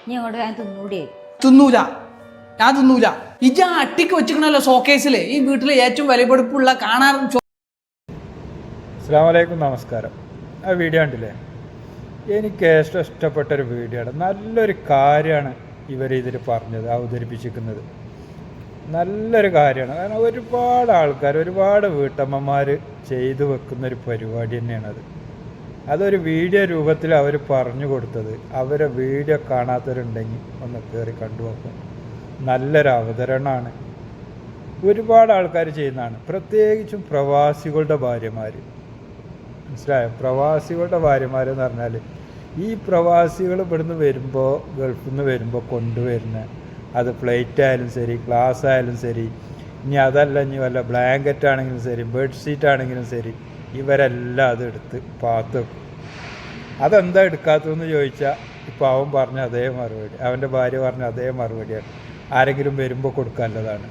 നീ അങ്ങോട്ട് ഞാൻ തിന്നൂടെ? തിന്നൂല, ഞാൻ തിന്നൂല. ഇജ അട്ടിക്ക് വെച്ചിക്കണല്ലോ ഷോക്കേസില്, ഈ വീട്ടിലെ ഏറ്റവും വിലപിടിപ്പുള്ള കാണാൻ. അസ്സലാമു അലൈക്കും, നമസ്കാരം. ആ വീഡിയോ കണ്ടില്ലേ? എനിക്ക് ഏറ്റവും ഇഷ്ടപ്പെട്ടൊരു വീഡിയോ ആണ്. നല്ലൊരു കാര്യമാണ് ഇതിൽ പറഞ്ഞത്, അവതരിപ്പിച്ചിരിക്കുന്നത്. നല്ലൊരു കാര്യമാണ്. കാരണം ഒരുപാട് ആൾക്കാർ, ഒരുപാട് വീട്ടമ്മമാർ ചെയ്തു വെക്കുന്നൊരു പരിപാടി തന്നെയാണത്. അതൊരു വീഡിയോ രൂപത്തിൽ അവർ പറഞ്ഞു കൊടുത്തത്. അവരെ വീഡിയോ കാണാത്തവരുണ്ടെങ്കിൽ ഒന്ന് കയറി കണ്ടു നോക്കും. നല്ലൊരു അവതരണമാണ്. ഒരുപാട് ആൾക്കാർ ചെയ്യുന്നതാണ്, പ്രത്യേകിച്ചും പ്രവാസികളുടെ ഭാര്യമാർ. മനസ്സിലായോ? പ്രവാസികളുടെ ഭാര്യമാരെന്ന് പറഞ്ഞാൽ ഈ പ്രവാസികൾ ഇവിടുന്ന് വരുമ്പോൾ, ഗൾഫിൽ നിന്ന് വരുമ്പോൾ കൊണ്ടുവരുന്ന അത് പ്ലേറ്റ് ആയാലും ശരി, ഗ്ലാസ് ആയാലും ശരി, ഇനി അതല്ല ഇനി വല്ല ബ്ലാങ്കറ്റ് ആണെങ്കിലും ശരി, ബെഡ്ഷീറ്റ് ആണെങ്കിലും ശരി, ഇവരെല്ലാം അതെടുത്ത് പാത്ത് വെക്കും. അതെന്താ എടുക്കാത്തതെന്ന് ചോദിച്ചാൽ ഇപ്പോൾ അവൻ പറഞ്ഞ അതേ മറുപടി, അവൻ്റെ ഭാര്യ പറഞ്ഞ അതേ മറുപടിയാണ്. ആരെങ്കിലും വരുമ്പോൾ കൊടുക്കാനുള്ളതാണ്.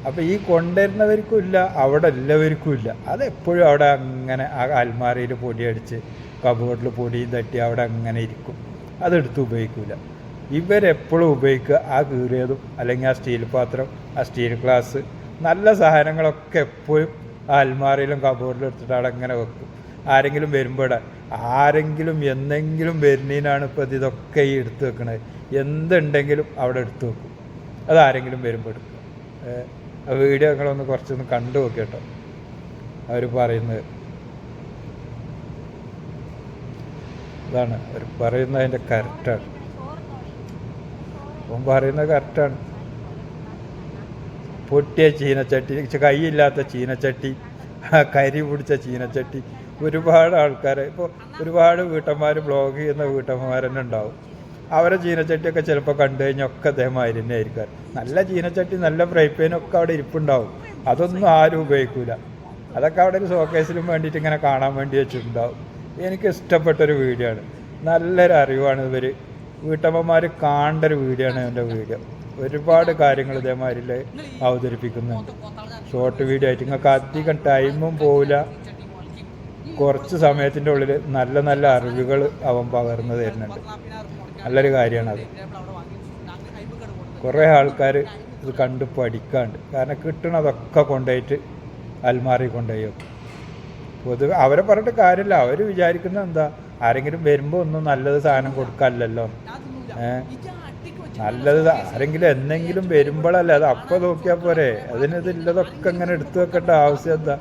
അപ്പോൾ ഈ കൊണ്ടുവരുന്നവർക്കും ഇല്ല, അവിടെ എല്ലാവർക്കും ഇല്ല. അതെപ്പോഴും അവിടെ അങ്ങനെ ആ അൽമാരയിൽ പൊടിയടിച്ച്, കബോർഡിൽ പൊടിയും തട്ടി അവിടെ അങ്ങനെ ഇരിക്കും. അതെടുത്ത് ഉപയോഗിക്കില്ല. ഇവരെപ്പോഴും ഉപയോഗിക്കുക ആ കീറിയതും, അല്ലെങ്കിൽ ആ സ്റ്റീൽ പാത്രം, ആ സ്റ്റീൽ ഗ്ലാസ്, നല്ല സാധനങ്ങളൊക്കെ എപ്പോഴും ആ അൽമാരയിലും കബോർഡിലും എടുത്തിട്ട് അവിടെ അങ്ങനെ വെക്കും. ആരെങ്കിലും വരുമ്പോൾ, ആരെങ്കിലും എന്തെങ്കിലും വരുന്നതിനാണ് ഇപ്പോൾ ഇതൊക്കെ ഈ എടുത്ത് വെക്കണത്. എന്തുണ്ടെങ്കിലും അവിടെ എടുത്ത് വെക്കും. അതാരെങ്കിലും വരുമ്പോൾ എടുക്കും. ആ വീഡിയോ നിങ്ങളൊന്ന് കുറച്ചൊന്ന് കണ്ടു നോക്കി കേട്ടോ. അവർ പറയുന്നത് അതാണ്, അവർ പറയുന്നതിൻ്റെ കറക്റ്റാണ്. അവൻ പറയുന്നത് കറക്റ്റാണ്. പൊട്ടിയ ചീനച്ചട്ടി, കൈയില്ലാത്ത ചീനച്ചട്ടി, കരി പിടിച്ച ചീനച്ചട്ടി, ഒരുപാട് ആൾക്കാർ ഇപ്പോൾ ഒരുപാട് വീട്ടന്മാർ ബ്ലോഗ് ചെയ്യുന്ന വീട്ടമ്മമാർ തന്നെ ഉണ്ടാവും. അവരെ ചീനച്ചട്ടിയൊക്കെ ചിലപ്പോൾ കണ്ടു കഴിഞ്ഞാൽ ഒക്കെ അതേമാതിരി തന്നെ ആയിരിക്കും. നല്ല ചീനച്ചട്ടി, നല്ല ഫ്രൈ പാനൊക്കെ അവിടെ ഇരിപ്പുണ്ടാവും. അതൊന്നും ആരും ഉപയോഗിക്കില്ല. അതൊക്കെ അവിടെ ഒരു ഷോക്കേസിലും വേണ്ടിയിട്ട് ഇങ്ങനെ കാണാൻ വേണ്ടി വെച്ചിട്ടുണ്ടാവും. എനിക്ക് ഇഷ്ടപ്പെട്ടൊരു വീഡിയോ ആണ്. നല്ലൊരു അറിവാണ്. വീട്ടമ്മമാർ കാണേണ്ട ഒരു വീഡിയോ ആണ് എൻ്റെ വീഡിയോ. ഒരുപാട് കാര്യങ്ങൾ ഇതേമാതിരി അവതരിപ്പിക്കുന്നുണ്ട്. ഷോർട്ട് വീഡിയോ ആയിട്ട് നിങ്ങൾക്ക് അധികം ടൈമും പോവില്ല. കുറച്ച് സമയത്തിൻ്റെ ഉള്ളിൽ നല്ല നല്ല അറിവുകൾ അവൻ പകർന്നു തരുന്നുണ്ട്. നല്ലൊരു കാര്യമാണത്. കുറേ ആൾക്കാർ ഇത് കണ്ട് പഠിക്കാണ്ട്. കാരണം കിട്ടണതൊക്കെ കൊണ്ടുപോയിട്ട് അൽമാറി കൊണ്ടുപോയി വെക്കും. പൊതുവെ അവരെ പറഞ്ഞിട്ട് കാര്യമില്ല. അവർ വിചാരിക്കുന്നത് എന്താ, ആരെങ്കിലും വരുമ്പോൾ ഒന്നും നല്ലത് സാധനം കൊടുക്കാമല്ലോ. നല്ലത് ആരെങ്കിലും എന്തെങ്കിലും വരുമ്പോഴല്ലേ, അത് അപ്പം നോക്കിയാൽ പോരെ. അതിനിതില്ലതൊക്കെ ഇങ്ങനെ എടുത്തു വെക്കേണ്ട ആവശ്യം എന്താ?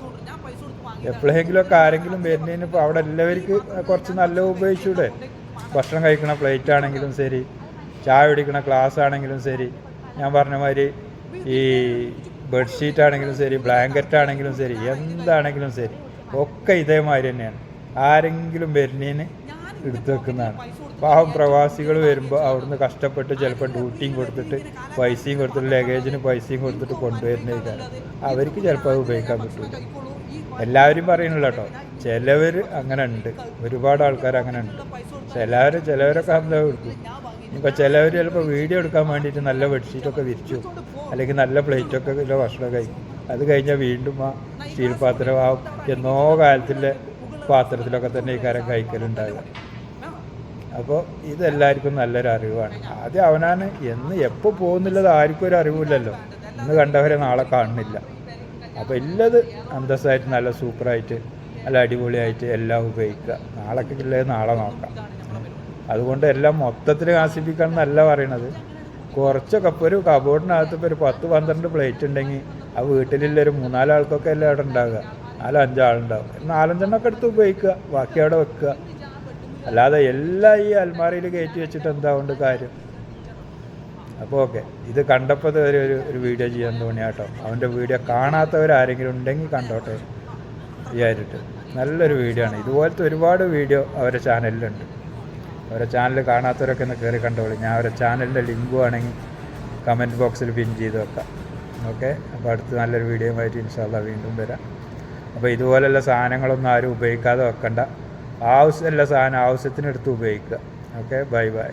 എപ്പോഴെങ്കിലുമൊക്കെ ആരെങ്കിലും വരുന്നതിന് ഇപ്പോൾ അവിടെ എല്ലാവർക്കും കുറച്ച് നല്ല ഉപയോഗിച്ചൂടെ? ഭക്ഷണം കഴിക്കണ പ്ലേറ്റ് ആണെങ്കിലും ശരി, ചായ കുടിക്കണ ഗ്ലാസ് ആണെങ്കിലും ശരി, ഞാൻ പറഞ്ഞ മാതിരി ഈ ബെഡ്ഷീറ്റ് ആണെങ്കിലും ശരി, ബ്ലാങ്കറ്റ് ആണെങ്കിലും ശരി, എന്താണെങ്കിലും ശരി, ഒക്കെ ഇതേമാതിരി തന്നെയാണ്. ആരെങ്കിലും വരുന്നതിന് എടുത്തു വെക്കുന്നതാണ്. പാവം പ്രവാസികൾ വരുമ്പോൾ അവിടുന്ന് കഷ്ടപ്പെട്ട് ചിലപ്പോൾ ഡ്യൂട്ടിയും കൊടുത്തിട്ട് പൈസയും കൊടുത്തിട്ട്, ലഗേജിന് പൈസയും കൊടുത്തിട്ട് കൊണ്ടുവരുന്നേക്കാണ്. അവർക്ക് ചിലപ്പോൾ അത് ഉപയോഗിക്കാൻ പറ്റില്ല. എല്ലാവരും പറയുന്നില്ല കേട്ടോ. ചിലവർ അങ്ങനെ ഉണ്ട്, ഒരുപാട് ആൾക്കാർ അങ്ങനെ ഉണ്ട്. ചിലവരൊക്കെ എന്താ കൊടുക്കും. ഇപ്പോൾ ചിലവർ ചിലപ്പോൾ വീഡിയോ എടുക്കാൻ വേണ്ടിയിട്ട് നല്ല ബെഡ്ഷീറ്റൊക്കെ വിരിച്ചു, അല്ലെങ്കിൽ നല്ല പ്ലേറ്റൊക്കെ ഭക്ഷണം കഴിക്കും. അത് കഴിഞ്ഞാൽ വീണ്ടും ആ സ്റ്റീൽ പാത്രം, ആ എന്നോ കാലത്തിലെ പാത്രത്തിലൊക്കെ തന്നെ ഈ കാര്യം കഴിക്കലുണ്ടാകുക. അപ്പോൾ ഇതെല്ലാവർക്കും നല്ലൊരു അറിവാണ്. ആദ്യം അവനാണ് എപ്പോൾ പോകുന്നുള്ളത് ആർക്കും ഒരു അറിവില്ലല്ലോ. ഇന്ന് കണ്ടവരെ നാളെ കാണുന്നില്ല. അപ്പോൾ ഇല്ലത് അന്തസ്സായിട്ട് നല്ല സൂപ്പറായിട്ട് നല്ല അടിപൊളിയായിട്ട് എല്ലാം ഉപയോഗിക്കുക. നാളേക്ക് ഉള്ളത് നാളെ നോക്കാം. അതുകൊണ്ട് എല്ലാം മൊത്തത്തിൽ ആസ്വദിക്കണം എന്നല്ല പറയണത്. കുറച്ചൊക്കെ ഇപ്പോൾ ഒരു കബോർഡിനകത്ത് ഇപ്പോൾ ഒരു 10-12 പ്ലേറ്റ് ഉണ്ടെങ്കിൽ ആ വീട്ടിലുള്ളൊരു 3-4 ആൾക്കൊക്കെ എല്ലാം അവിടെ ഉണ്ടാകുക. 4-5 ആളുണ്ടാവും. 4-5 എടുത്ത് ഉപയോഗിക്കുക, ബാക്കി അവിടെ വെക്കുക. അല്ലാതെ എല്ലാം ഈ അൽമാരയിൽ കയറ്റി വെച്ചിട്ട് എന്താ കൊണ്ട് കാര്യം? അപ്പോൾ ഓക്കെ, ഇത് കണ്ടപ്പോൾ ഒരു വീഡിയോ ചെയ്യാൻ തോന്നിയാ കേട്ടോ. അവൻ്റെ വീഡിയോ കാണാത്തവരാരെങ്കിലും ഉണ്ടെങ്കിൽ കണ്ടോട്ടെ വിചാരിച്ചിട്ട്. നല്ലൊരു വീഡിയോ ആണ്. ഇതുപോലത്തെ ഒരുപാട് വീഡിയോ അവരുടെ ചാനലിലുണ്ട്. അവരുടെ ചാനൽ കാണാത്തവരൊക്കെ ഒന്ന് കയറി കണ്ടോളൂ. ഞാൻ അവരുടെ ചാനലിൻ്റെ ലിങ്കും ആണെങ്കിൽ കമൻറ്റ് ബോക്സിൽ പിൻ ചെയ്ത് വെക്കാം. ഓക്കെ, അപ്പോൾ അടുത്ത് നല്ലൊരു വീഡിയോയുമായിട്ട് ഇൻഷാ അല്ലാഹ് വീണ്ടും വരാം. അപ്പോൾ ഇതുപോലെയുള്ള സാധനങ്ങളൊന്നും ആരും ഉപയോഗിക്കാതെ വെക്കണ്ട. ആവശ്യമുള്ള സാധനം ആവശ്യത്തിനെടുത്ത് ഉപയോഗിക്കുക. Okay, bye bye.